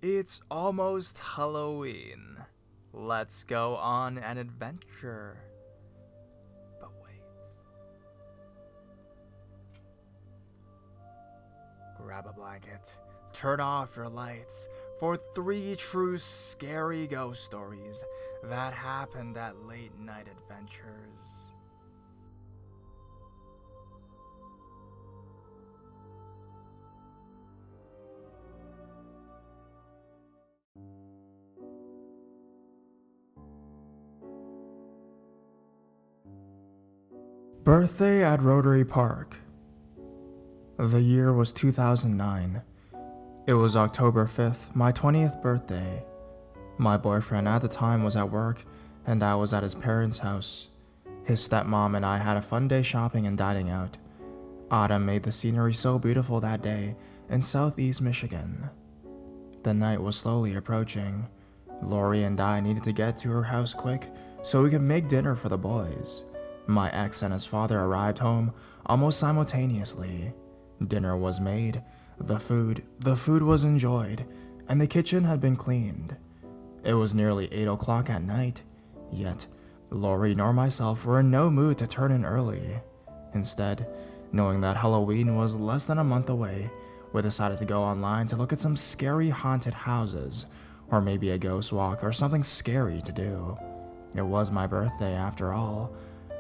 It's almost Halloween. Let's go on an adventure. But wait. Grab a blanket, turn off your lights for 3 true scary ghost stories that happened at late night adventures. Birthday at Rotary Park. The year was 2009. It was October 5th, my 20th birthday. My boyfriend at the time was at work, and I was at his parents' house. His stepmom and I had a fun day shopping and dining out. Autumn made the scenery so beautiful that day in southeast Michigan. The night was slowly approaching. Lori and I needed to get to her house quick so we could make dinner for the boys. My ex and his father arrived home almost simultaneously. Dinner was made, the food was enjoyed, and the kitchen had been cleaned. It was nearly 8 o'clock at night, yet Lori nor myself were in no mood to turn in early. Instead, knowing that Halloween was less than a month away, we decided to go online to look at some scary haunted houses, or maybe a ghost walk or something scary to do. It was my birthday after all.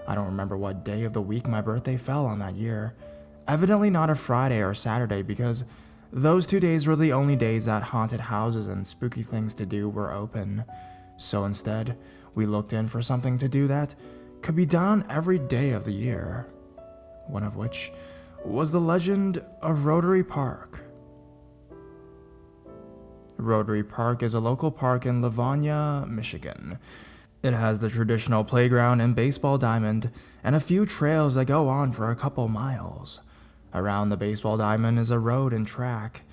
I don't remember what day of the week my birthday fell on that year. Evidently not a Friday or Saturday, because those 2 days were the only days that haunted houses and spooky things to do were open. So instead, we looked in for something to do that could be done every day of the year. One of which was the legend of Rotary Park. Rotary Park is a local park in Livonia, Michigan. It has the traditional playground and baseball diamond, and a few trails that go on for a couple miles. Around the baseball diamond is a road and track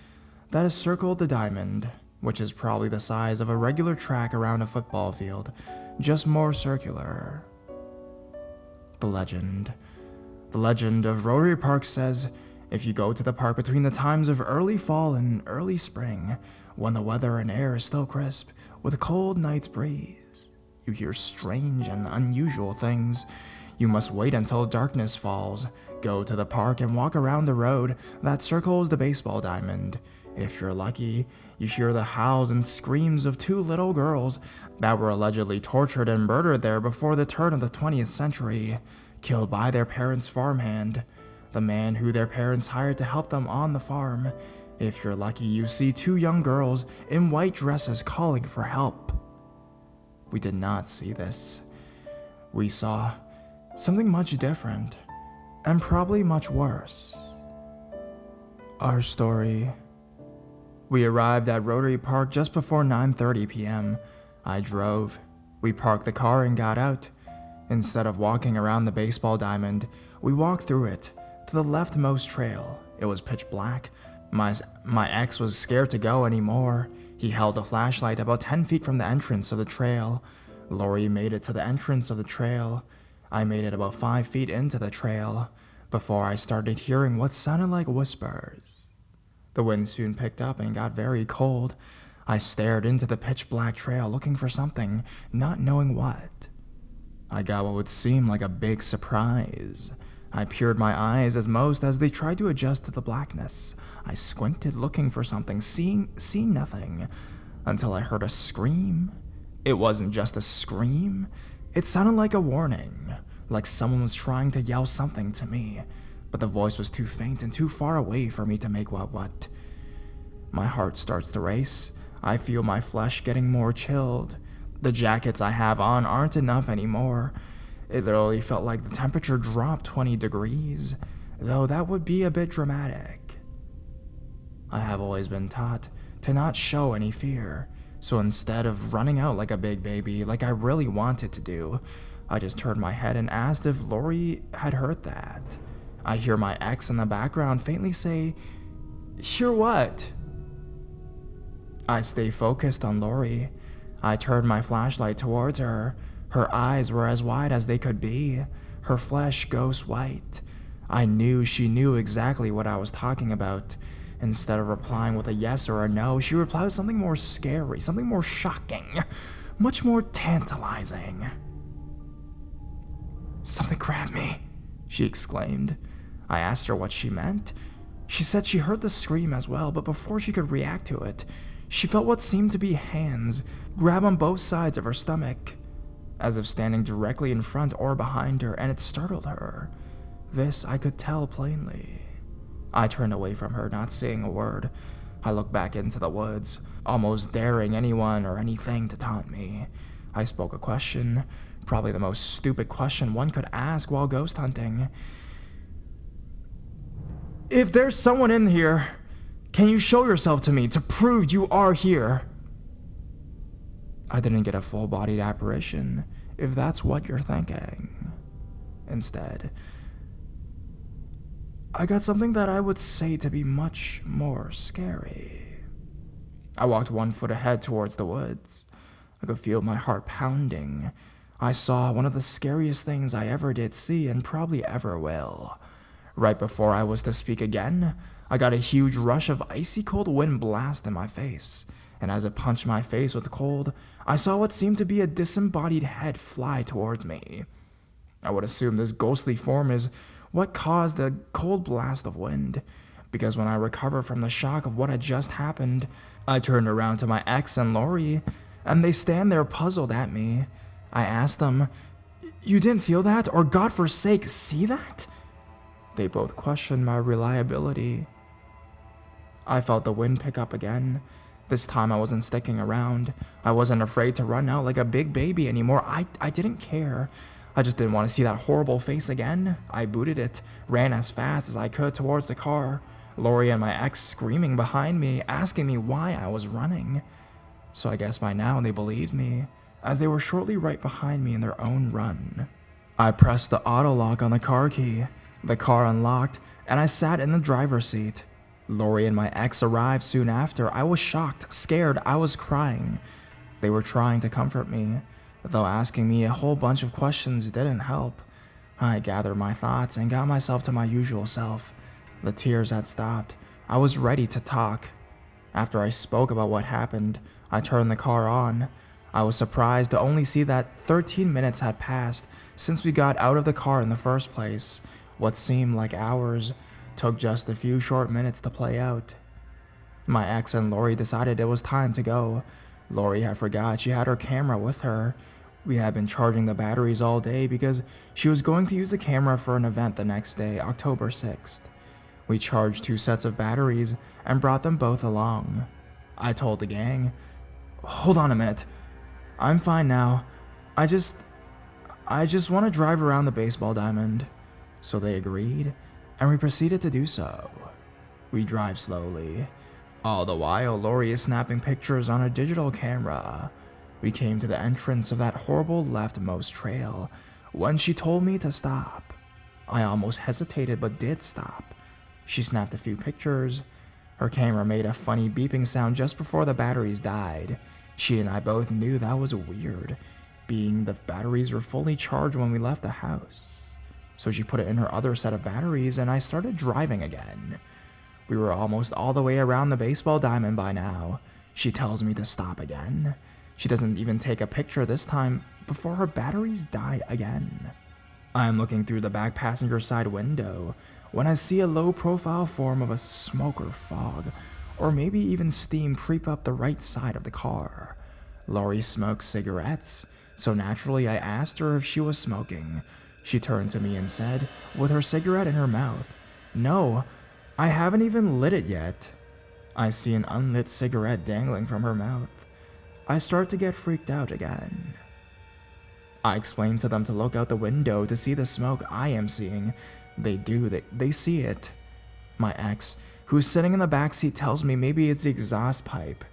that has circled the diamond, which is probably the size of a regular track around a football field, just more circular. The legend of Rotary Park says if you go to the park between the times of early fall and early spring, when the weather and air is still crisp with a cold night's breeze, you hear strange and unusual things. You must wait until darkness falls, go to the park and walk around the road that circles the baseball diamond. If you're lucky, you hear the howls and screams of 2 little girls that were allegedly tortured and murdered there before the turn of the 20th century, killed by their parents' farmhand, the man who their parents hired to help them on the farm. If you're lucky, you see 2 young girls in white dresses calling for help. We did not see this. We saw something much different, and probably much worse. Our story. We arrived at Rotary Park just before 9:30 p.m. I drove. We parked the car and got out. Instead of walking around the baseball diamond, we walked through it to the leftmost trail. It was pitch black. My ex was scared to go anymore. He held a flashlight about 10 feet from the entrance of the trail. Lori made it to the entrance of the trail. I made it about 5 feet into the trail before I started hearing what sounded like whispers. The wind soon picked up and got very cold. I stared into the pitch black trail looking for something, not knowing what. I got what would seem like a big surprise. I peered my eyes as they tried to adjust to the blackness. I squinted looking for something, seeing nothing, until I heard a scream. It wasn't just a scream. It sounded like a warning, like someone was trying to yell something to me, but the voice was too faint and too far away for me to make what. My heart starts to race. I feel my flesh getting more chilled. The jackets I have on aren't enough anymore. It literally felt like the temperature dropped 20 degrees, though that would be a bit dramatic. I have always been taught to not show any fear, so instead of running out like a big baby like I really wanted to do, I just turned my head and asked if Lori had heard that. I hear my ex in the background faintly say, "Hear what?" I stay focused on Lori. I turned my flashlight towards her. Her eyes were as wide as they could be, her flesh ghost white. I knew she knew exactly what I was talking about. Instead of replying with a yes or a no, she replied with something more scary, something more shocking, much more tantalizing. "Something grabbed me," she exclaimed. I asked her what she meant. She said she heard the scream as well, but before she could react to it, she felt what seemed to be hands grab on both sides of her stomach, as if standing directly in front or behind her, and it startled her. This I could tell plainly. I turned away from her, not saying a word. I looked back into the woods, almost daring anyone or anything to taunt me. I spoke a question, probably the most stupid question one could ask while ghost hunting. "If there's someone in here, can you show yourself to me to prove you are here?" I didn't get a full-bodied apparition, if that's what you're thinking. Instead, I got something that I would say to be much more scary. I walked 1 foot ahead towards the woods. I could feel my heart pounding. I saw one of the scariest things I ever did see and probably ever will. Right before I was to speak again, I got a huge rush of icy cold wind blast in my face, and as it punched my face with cold, I saw what seemed to be a disembodied head fly towards me. I would assume this ghostly form is what caused the cold blast of wind, because when I recovered from the shock of what had just happened, I turned around to my ex and Lori, and they stand there puzzled at me. I asked them, "You didn't feel that, or God forsake, see that?" They both questioned my reliability. I felt the wind pick up again. This time I wasn't sticking around. I wasn't afraid to run out like a big baby anymore. I didn't care. I just didn't want to see that horrible face again. I booted it, ran as fast as I could towards the car, Lori and my ex screaming behind me, asking me why I was running. So I guess by now they believed me, as they were shortly right behind me in their own run. I pressed the auto lock on the car key. The car unlocked, and I sat in the driver's seat. Lori and my ex arrived soon after. I was shocked, scared, I was crying. They were trying to comfort me, though asking me a whole bunch of questions didn't help. I gathered my thoughts and got myself to my usual self. The tears had stopped. I was ready to talk. After I spoke about what happened, I turned the car on. I was surprised to only see that 13 minutes had passed since we got out of the car in the first place. What seemed like hours took just a few short minutes to play out. My ex and Lori decided it was time to go. Lori had forgot she had her camera with her. We had been charging the batteries all day because she was going to use the camera for an event the next day, October 6th. We charged 2 sets of batteries and brought them both along. I told the gang, "Hold on a minute. I'm fine now. I just want to drive around the baseball diamond." So they agreed, and we proceeded to do so. We drive slowly. All the while, Lori is snapping pictures on a digital camera. We came to the entrance of that horrible leftmost trail when she told me to stop. I almost hesitated but did stop. She snapped a few pictures. Her camera made a funny beeping sound just before the batteries died. She and I both knew that was weird, being the batteries were fully charged when we left the house. So she put it in her other set of batteries and I started driving again. We were almost all the way around the baseball diamond by now. She tells me to stop again. She doesn't even take a picture this time before her batteries die again. I am looking through the back passenger side window when I see a low-profile form of a smoke or fog, or maybe even steam creep up the right side of the car. Lori smokes cigarettes, so naturally I asked her if she was smoking. She turned to me and said, with her cigarette in her mouth, "No, I haven't even lit it yet." I see an unlit cigarette dangling from her mouth. I start to get freaked out again. I explain to them to look out the window to see the smoke I am seeing. They do, they see it. My ex, who's sitting in the backseat, tells me maybe it's the exhaust pipe,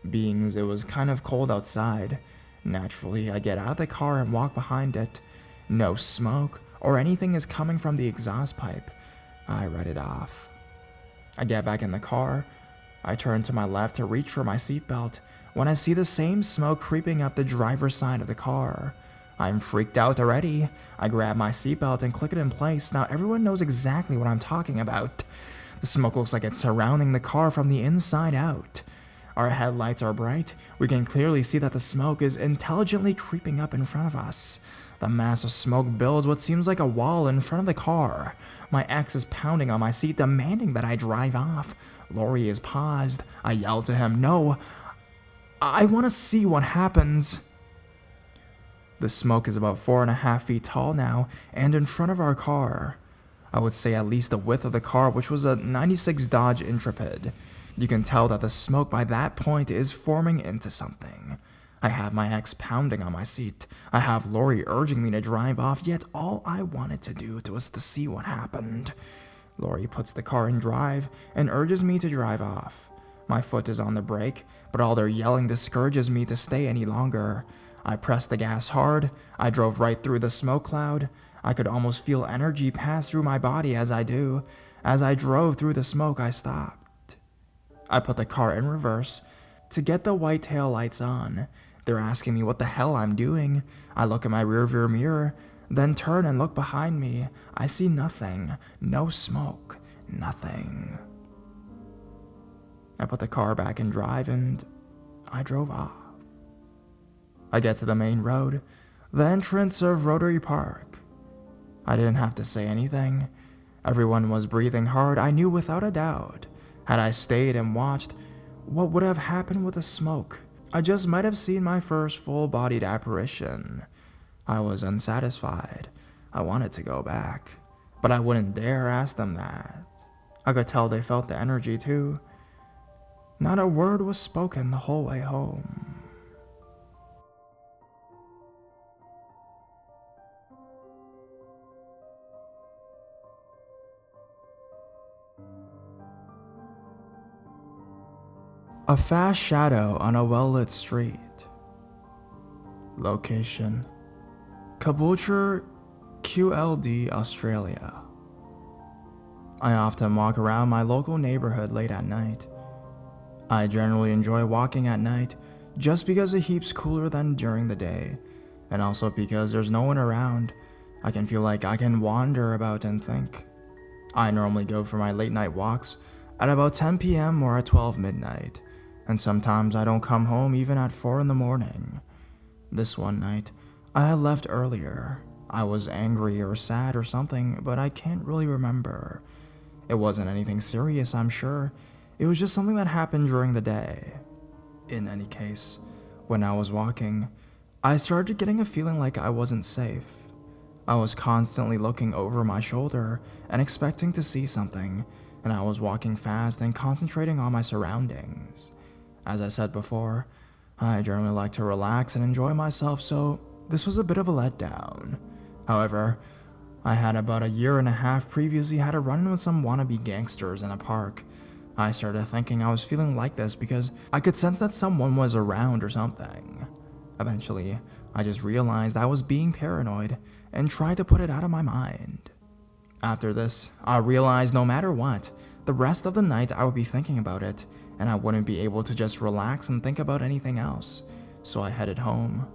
being it was kind of cold outside. Naturally, I get out of the car and walk behind it. No smoke or anything is coming from the exhaust pipe. I write it off. I get back in the car. I turn to my left to reach for my seatbelt when I see the same smoke creeping up the driver's side of the car. I'm freaked out already. I grab my seatbelt and click it in place. Now everyone knows exactly what I'm talking about. The smoke looks like it's surrounding the car from the inside out. Our headlights are bright. We can clearly see that the smoke is intelligently creeping up in front of us. The mass of smoke builds what seems like a wall in front of the car. My ex is pounding on my seat, demanding that I drive off. Lori is paused. I yell to him, "No, I want to see what happens." The smoke is about 4.5 feet tall now, and in front of our car. I would say at least the width of the car, which was a 96 Dodge Intrepid. You can tell that the smoke by that point is forming into something. I have my ex pounding on my seat. I have Lori urging me to drive off, yet all I wanted to do was to see what happened. Lori puts the car in drive and urges me to drive off. My foot is on the brake, but all their yelling discourages me to stay any longer. I pressed the gas hard. I drove right through the smoke cloud. I could almost feel energy pass through my body as I do. As I drove through the smoke, I stopped. I put the car in reverse to get the white tail lights on. They're asking me what the hell I'm doing. I look in my rearview mirror, then turn and look behind me. I see nothing. No smoke. Nothing. I put the car back in drive and I drove off. I get to the main road, the entrance of Rotary Park. I didn't have to say anything. Everyone was breathing hard. I knew without a doubt, had I stayed and watched, what would have happened with the smoke? I just might have seen my first full-bodied apparition. I was unsatisfied. I wanted to go back, but I wouldn't dare ask them that. I could tell they felt the energy too. Not a word was spoken the whole way home. A fast shadow on a well-lit street. Location: Caboolture, QLD, Australia. I often walk around my local neighborhood late at night. I generally enjoy walking at night just because it keeps cooler than during the day, and also because there's no one around. I can feel like I can wander about and think. I normally go for my late night walks at about 10 p.m. or at 12 midnight. And sometimes I don't come home even at 4 in the morning. This one night, I had left earlier. I was angry or sad or something, but I can't really remember. It wasn't anything serious, I'm sure. It was just something that happened during the day. In any case, when I was walking, I started getting a feeling like I wasn't safe. I was constantly looking over my shoulder and expecting to see something, and I was walking fast and concentrating on my surroundings. As I said before, I generally like to relax and enjoy myself, so this was a bit of a letdown. However, I had about a year and a half previously had a run-in with some wannabe gangsters in a park. I started thinking I was feeling like this because I could sense that someone was around or something. Eventually, I just realized I was being paranoid and tried to put it out of my mind. After this, I realized no matter what, the rest of the night I would be thinking about it, and I wouldn't be able to just relax and think about anything else, so I headed home.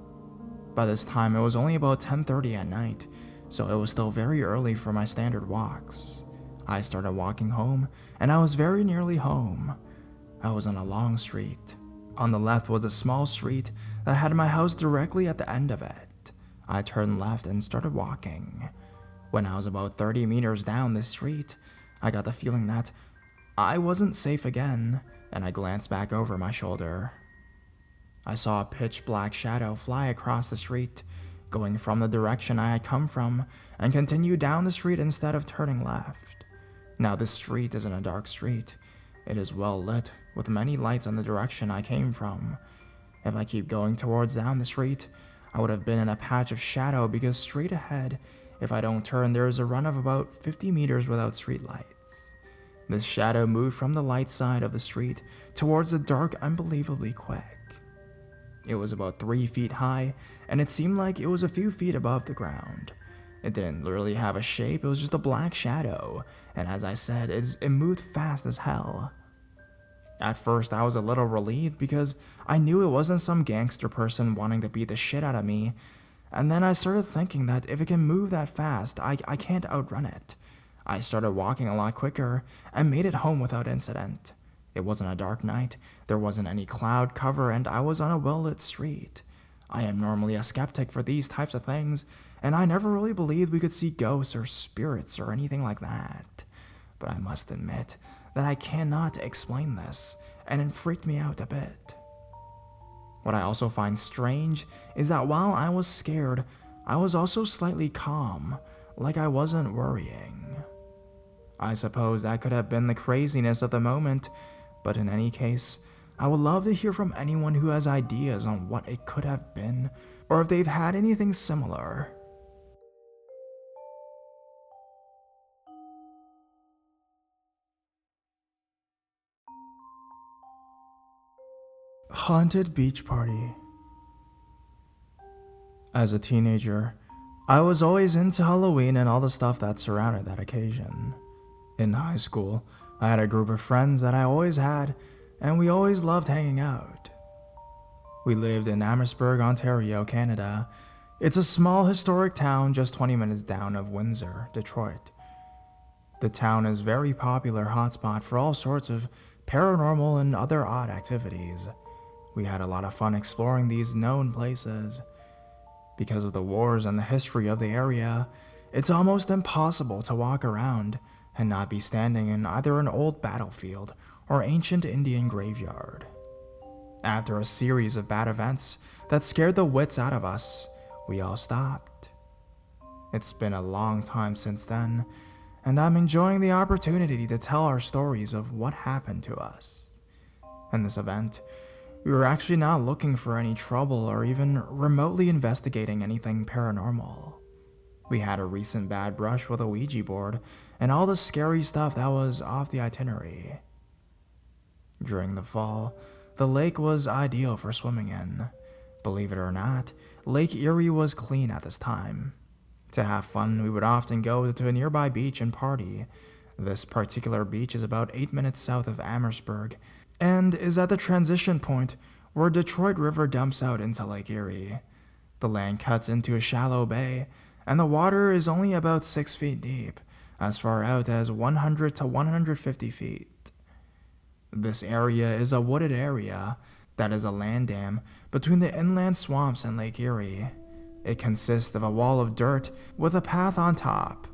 By this time, it was only about 10:30 at night, so it was still very early for my standard walks. I started walking home, and I was very nearly home. I was on a long street. On the left was a small street that had my house directly at the end of it. I turned left and started walking. When I was about 30 meters down the street, I got the feeling that I wasn't safe again, and I glanced back over my shoulder. I saw a pitch black shadow fly across the street, going from the direction I had come from, and continue down the street instead of turning left. Now this street isn't a dark street. It is well lit, with many lights in the direction I came from. If I keep going towards down the street, I would have been in a patch of shadow because straight ahead, if I don't turn, there is a run of about 50 meters without streetlights. This shadow moved from the light side of the street towards the dark unbelievably quick. It was about 3 feet high, and it seemed like it was a few feet above the ground. It didn't really have a shape, it was just a black shadow, and as I said, it moved fast as hell. At first, I was a little relieved because I knew it wasn't some gangster person wanting to beat the shit out of me, and then I started thinking that if it can move that fast, I can't outrun it. I started walking a lot quicker and made it home without incident. It wasn't a dark night, there wasn't any cloud cover, and I was on a well-lit street. I am normally a skeptic for these types of things, and I never really believed we could see ghosts or spirits or anything like that. But I must admit that I cannot explain this, and it freaked me out a bit. What I also find strange is that while I was scared, I was also slightly calm, like I wasn't worrying. I suppose that could have been the craziness of the moment, but in any case, I would love to hear from anyone who has ideas on what it could have been, or if they've had anything similar. Haunted beach party. As a teenager, I was always into Halloween and all the stuff that surrounded that occasion. In high school, I had a group of friends that I always had, and we always loved hanging out. We lived in Amherstburg, Ontario, Canada. It's a small historic town just 20 minutes down of Windsor, Detroit. The town is a very popular hotspot for all sorts of paranormal and other odd activities. We had a lot of fun exploring these known places. Because of the wars and the history of the area, it's almost impossible to walk around and not be standing in either an old battlefield or ancient Indian graveyard. After a series of bad events that scared the wits out of us, we all stopped. It's been a long time since then, and I'm enjoying the opportunity to tell our stories of what happened to us. In this event, we were actually not looking for any trouble or even remotely investigating anything paranormal. We had a recent bad brush with a Ouija board and all the scary stuff that was off the itinerary. During the fall, the lake was ideal for swimming in. Believe it or not, Lake Erie was clean at this time. To have fun, we would often go to a nearby beach and party. This particular beach is about 8 minutes south of Amherstburg and is at the transition point where Detroit River dumps out into Lake Erie. The land cuts into a shallow bay, and the water is only about 6 feet deep, as far out as 100 to 150 feet. This area is a wooded area that is a land dam between the inland swamps and Lake Erie. It consists of a wall of dirt with a path on top.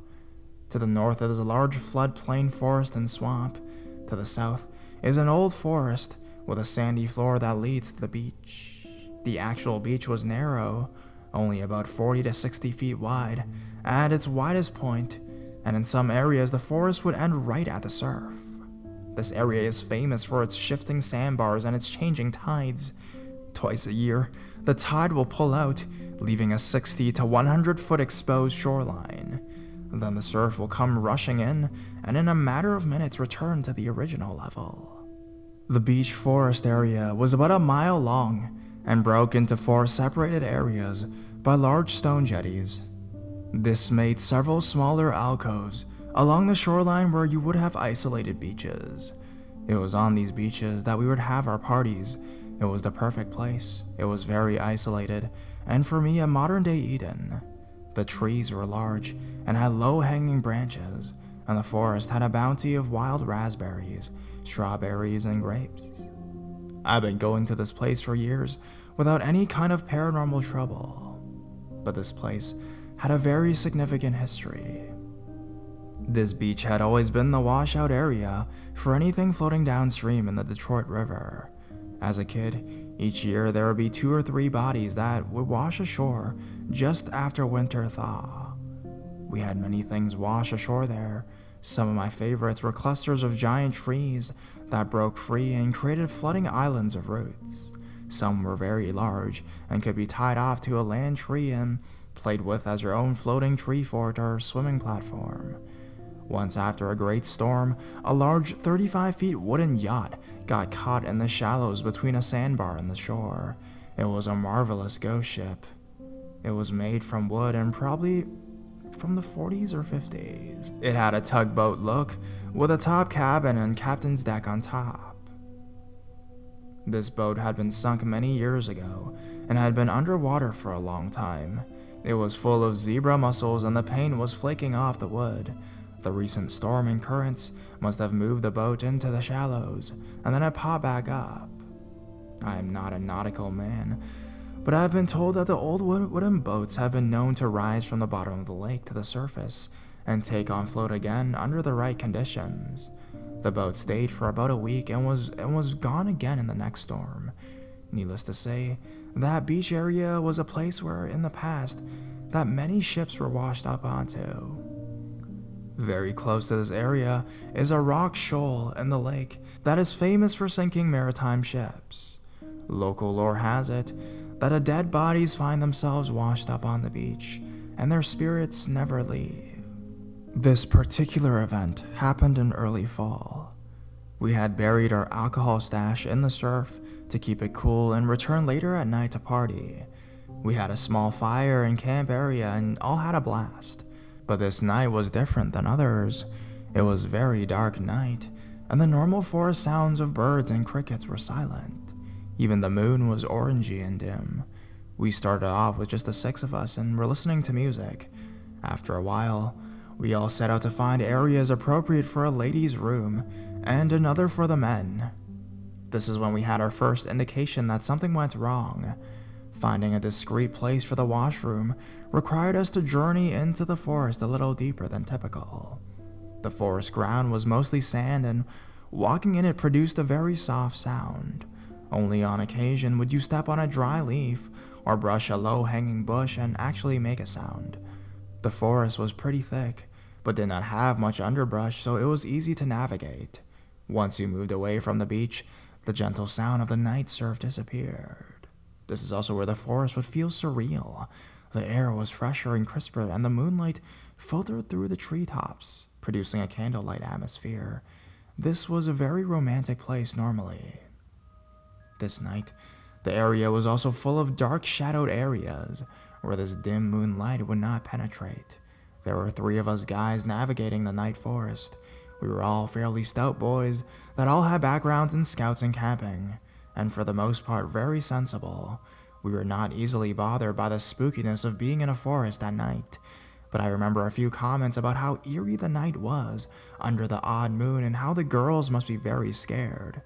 To the north is a large floodplain forest and swamp. To the south is an old forest with a sandy floor that leads to the beach. The actual beach was narrow, only about 40 to 60 feet wide at its widest point, and in some areas the forest would end right at the surf. This area is famous for its shifting sandbars and its changing tides. Twice a year, the tide will pull out, leaving a 60 to 100 foot exposed shoreline. Then the surf will come rushing in, and in a matter of minutes return to the original level. The beach forest area was about a mile long and broke into 4 separated areas by large stone jetties. This made several smaller alcoves along the shoreline where you would have isolated beaches. It was on these beaches that we would have our parties. It was the perfect place. It was very isolated, and for me, a modern-day Eden. The trees were large and had low-hanging branches, and the forest had a bounty of wild raspberries, strawberries, and grapes. I've been going to this place for years without any kind of paranormal trouble, but this place had a very significant history. This beach had always been the washout area for anything floating downstream in the Detroit River. As a kid, each year there would be 2 or 3 bodies that would wash ashore just after winter thaw. We had many things wash ashore there. Some of my favorites were clusters of giant trees that broke free and created floating islands of roots. Some were very large and could be tied off to a land tree and played with as your own floating tree fort or swimming platform. Once after a great storm, a large 35 feet wooden yacht got caught in the shallows between a sandbar and the shore. It was a marvelous ghost ship. It was made from wood and probably from the 40s or 50s. It had a tugboat look with a top cabin and captain's deck on top. This boat had been sunk many years ago and had been underwater for a long time. It was full of zebra mussels and the paint was flaking off the wood. The recent storm and currents must have moved the boat into the shallows, and then it popped back up. I am not a nautical man, but I have been told that the old wooden boats have been known to rise from the bottom of the lake to the surface and take on float again under the right conditions. The boat stayed for about a week and was gone again in the next storm. Needless to say, that beach area was a place where, in the past, that many ships were washed up onto. Very close to this area is a rock shoal in the lake that is famous for sinking maritime ships. Local lore has it that the dead bodies find themselves washed up on the beach, and their spirits never leave. This particular event happened in early fall. We had buried our alcohol stash in the surf to keep it cool and returned later at night to party. We had a small fire in camp area and all had a blast. But this night was different than others. It was a very dark night, and the normal forest sounds of birds and crickets were silent. Even the moon was orangey and dim. We started off with just the 6 of us and were listening to music. After a while, we all set out to find areas appropriate for a ladies' room and another for the men. This is when we had our first indication that something went wrong. Finding a discreet place for the washroom required us to journey into the forest a little deeper than typical. The forest ground was mostly sand, and walking in it produced a very soft sound. Only on occasion would you step on a dry leaf or brush a low-hanging bush and actually make a sound. The forest was pretty thick, but did not have much underbrush, so it was easy to navigate. Once you moved away from the beach, the gentle sound of the night surf disappeared. This is also where the forest would feel surreal. The air was fresher and crisper, and the moonlight filtered through the treetops, producing a candlelight atmosphere. This was a very romantic place normally. This night, the area was also full of dark shadowed areas where this dim moonlight would not penetrate. There were 3 of us guys navigating the night forest. We were all fairly stout boys that all had backgrounds in scouts and camping, and for the most part very sensible. We were not easily bothered by the spookiness of being in a forest at night, but I remember a few comments about how eerie the night was under the odd moon and how the girls must be very scared.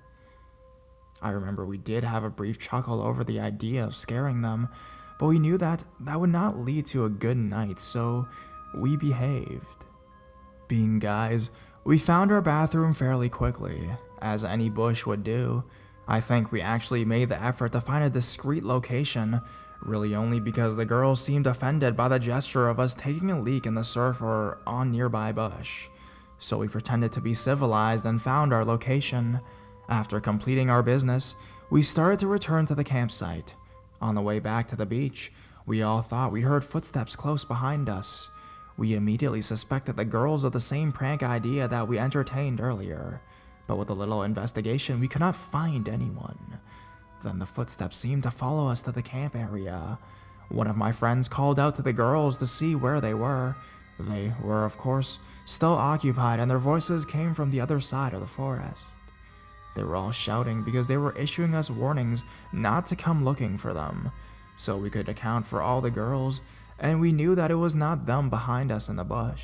I remember we did have a brief chuckle over the idea of scaring them, but we knew that would not lead to a good night, so we behaved. Being guys, we found our bathroom fairly quickly, as any bush would do. I think we actually made the effort to find a discreet location, really only because the girls seemed offended by the gesture of us taking a leak in the surf or on nearby bush. So we pretended to be civilized and found our location. After completing our business, we started to return to the campsite. On the way back to the beach, we all thought we heard footsteps close behind us. We immediately suspected the girls of the same prank idea that we entertained earlier. But with a little investigation, we could not find anyone. Then the footsteps seemed to follow us to the camp area. One of my friends called out to the girls to see where they were. They were, of course, still occupied, and their voices came from the other side of the forest. They were all shouting because they were issuing us warnings not to come looking for them, so we could account for all the girls, and we knew that it was not them behind us in the bush.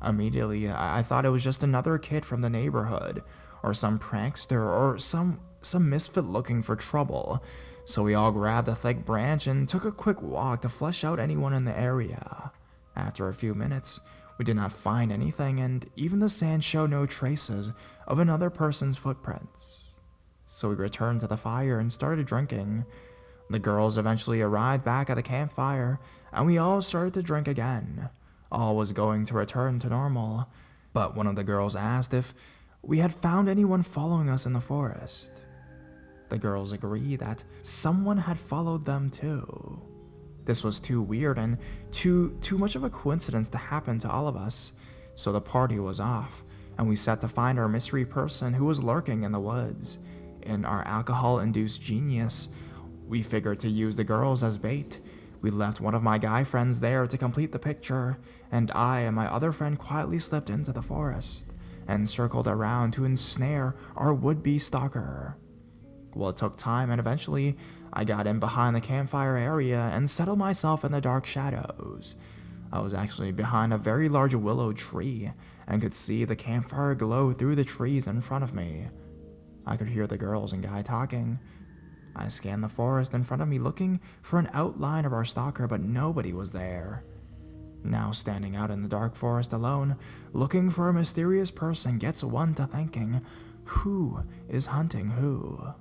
Immediately, I thought it was just another kid from the neighborhood, or some prankster, or some misfit looking for trouble. So we all grabbed a thick branch and took a quick walk to flush out anyone in the area. After a few minutes, we did not find anything, and even the sand showed no traces of another person's footprints. So we returned to the fire and started drinking. The girls eventually arrived back at the campfire, and we all started to drink again. All was going to return to normal, but one of the girls asked if we had found anyone following us in the forest. The girls agreed that someone had followed them too. This was too weird and too much of a coincidence to happen to all of us, so the party was off, and we set to find our mystery person who was lurking in the woods. In our alcohol-induced genius, we figured to use the girls as bait. We left one of my guy friends there to complete the picture, and I and my other friend quietly slipped into the forest and circled around to ensnare our would-be stalker. Well, it took time, and eventually I got in behind the campfire area and settled myself in the dark shadows. I was actually behind a very large willow tree and could see the campfire glow through the trees in front of me. I could hear the girls and guy talking. I scanned the forest in front of me looking for an outline of our stalker, but nobody was there. Now standing out in the dark forest alone, looking for a mysterious person gets one to thinking, who is hunting who?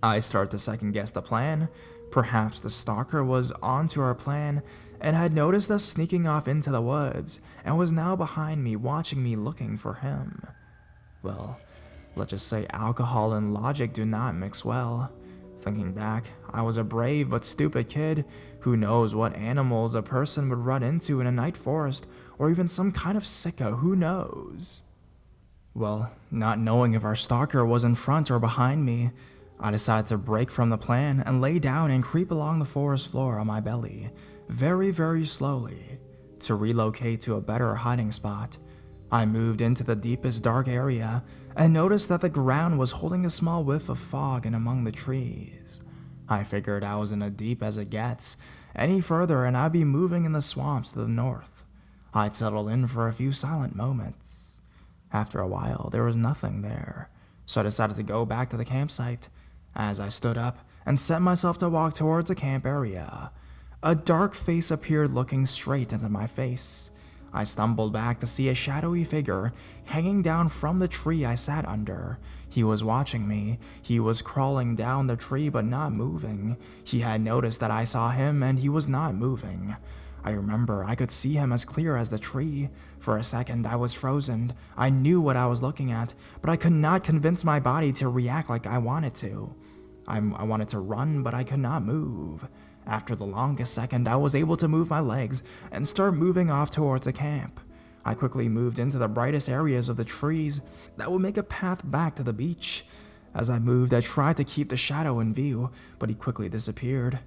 I start to second guess the plan. Perhaps the stalker was onto our plan and had noticed us sneaking off into the woods and was now behind me watching me looking for him. Well, let's just say alcohol and logic do not mix well. Thinking back, I was a brave but stupid kid. Who knows what animals a person would run into in a night forest, or even some kind of sicko, who knows? Well, not knowing if our stalker was in front or behind me, I decided to break from the plan and lay down and creep along the forest floor on my belly, very, very slowly, to relocate to a better hiding spot. I moved into the deepest dark area and noticed that the ground was holding a small whiff of fog in among the trees. I figured I was in as deep as it gets. Any further and I'd be moving in the swamps to the north. I'd settled in for a few silent moments. After a while, there was nothing there, so I decided to go back to the campsite. As I stood up and set myself to walk towards the camp area, a dark face appeared looking straight into my face. I stumbled back to see a shadowy figure hanging down from the tree I sat under. He was watching me. He was crawling down the tree but not moving. He had noticed that I saw him and he was not moving. I remember I could see him as clear as the tree. For a second I was frozen. I knew what I was looking at, but I could not convince my body to react like I wanted to. I wanted to run, but I could not move. After the longest second, I was able to move my legs and start moving off towards the camp. I quickly moved into the brightest areas of the trees that would make a path back to the beach. As I moved, I tried to keep the shadow in view, but he quickly disappeared.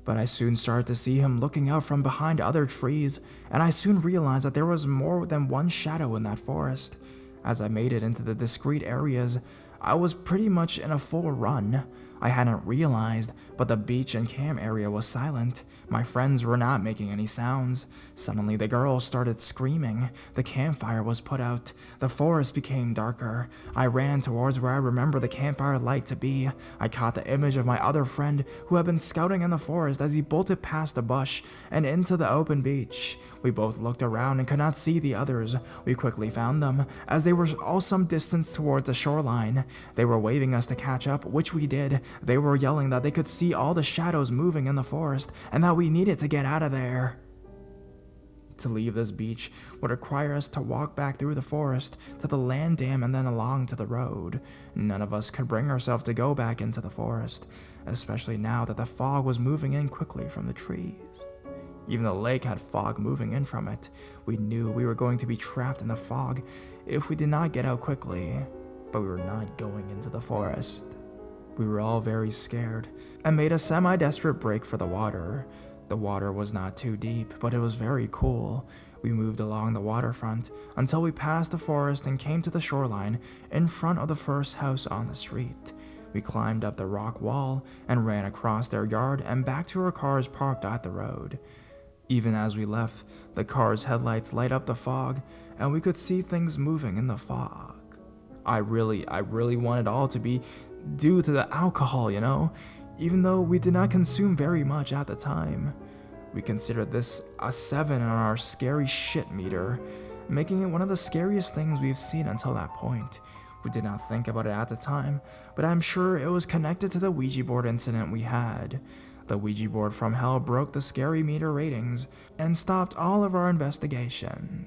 But I soon started to see him looking out from behind other trees, and I soon realized that there was more than one shadow in that forest. As I made it into the discreet areas, I was pretty much in a full run. I hadn't realized, but the beach and camp area was silent. My friends were not making any sounds. Suddenly the girls started screaming. The campfire was put out. The forest became darker. I ran towards where I remember the campfire light to be. I caught the image of my other friend who had been scouting in the forest as he bolted past a bush and into the open beach. We both looked around and could not see the others. We quickly found them, as they were all some distance towards the shoreline. They were waving us to catch up, which we did. They were yelling that they could see all the shadows moving in the forest and that we needed to get out of there. To leave this beach would require us to walk back through the forest to the land dam and then along to the road. None of us could bring ourselves to go back into the forest, especially now that the fog was moving in quickly from the trees. Even the lake had fog moving in from it. We knew we were going to be trapped in the fog if we did not get out quickly, but we were not going into the forest. We were all very scared and made a semi-desperate break for the water. The water was not too deep, but it was very cool. We moved along the waterfront until we passed the forest and came to the shoreline in front of the first house on the street. We climbed up the rock wall and ran across their yard and back to our cars parked at the road. Even as we left, the car's headlights light up the fog, and we could see things moving in the fog. I really wanted all to be due to the alcohol, even though we did not consume very much at the time. We considered this a 7 on our scary shit meter, making it one of the scariest things we've seen until that point. We did not think about it at the time, but I'm sure it was connected to the Ouija board incident we had. The Ouija board from hell broke the scary meter ratings and stopped all of our investigations.